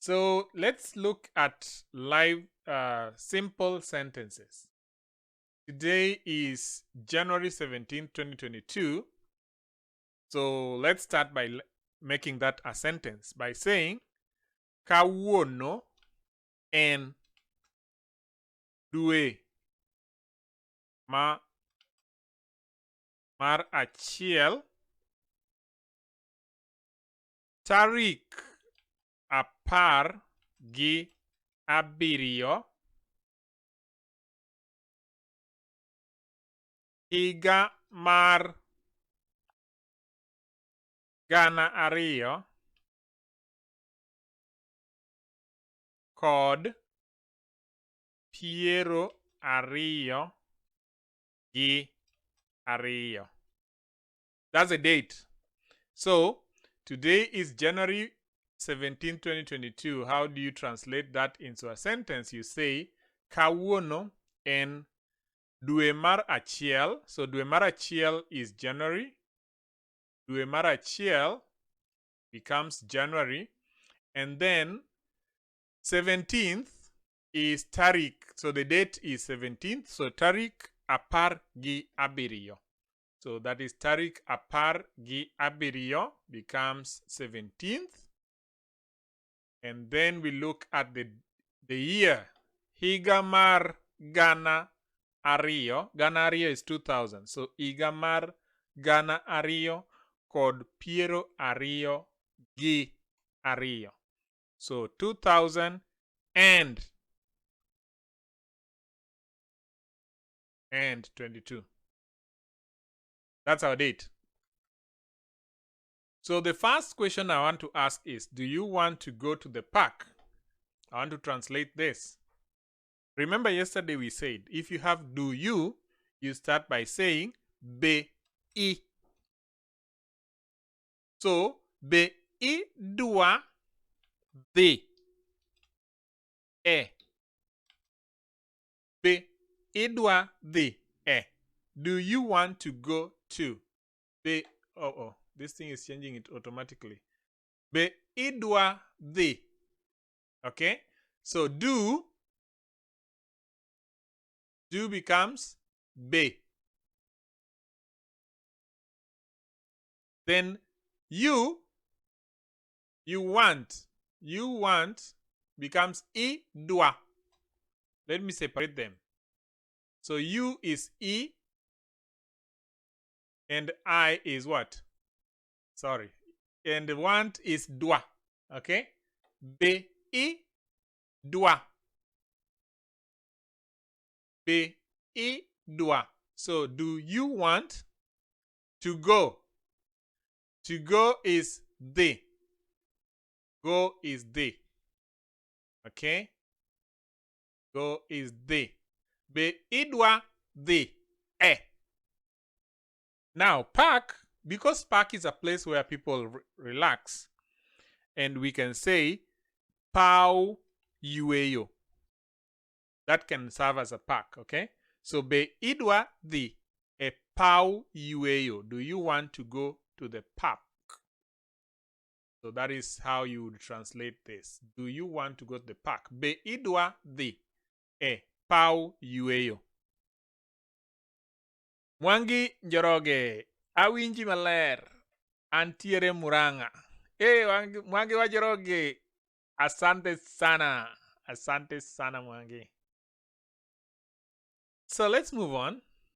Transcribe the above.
So let's look at live simple sentences. Today is January 17th, 2022. So let's start by making that a sentence by saying Kawuono en dwe mar achiel tarik apar gi abiriyo higa mar gana ariyo kod piero ariyo gi ariyo. That's the date. So today is January 17, 2022. How do you translate that into a sentence? You say Kawuono en dwe mar achiel. So dwe mar achiel is January. Dwe mar achiel becomes January. And then 17th is Tarik. So the date is 17th. So Tarik apar gi abiriyo. So that is Tarik apar gi abiriyo becomes 17th. And then we look at the year. Higa mar gana ariyo. Gana ariyo is 2000. So higa mar gana ariyo kod piero ariyo gi ariyo. So 2000 and 22. That's our date. So the first question I want to ask is, do you want to go to the park? I want to translate this. Remember yesterday we said, if you have do you start by saying be I. So, be I dua dhi e. Be I dua dhi e. Do you want to go to? Be this thing is changing it automatically. Be I dua dhi. Okay? So do becomes be. Then you want becomes I dua. Let me separate them. So you is I and I is what? Sorry. And want is dua. Okay? Be I dua. Be I dua. So do you want to go? To go is de. Go is de. Okay? Go is de. Be idwa de e. Now, park, because park is a place where people relax, and we can say pau yueyo. That can serve as a park, okay? So be idwa de e pau yueyo. Do you want to go to the park? So that is how you would translate this. Do you want to go to the park? Be idwa dhi e pau yueyo. Mwangi Njoroge, awinji maler, antiere Murang'a. Mwangi wa Njoroge, asante sana. Asante sana, Mwangi. So let's move on.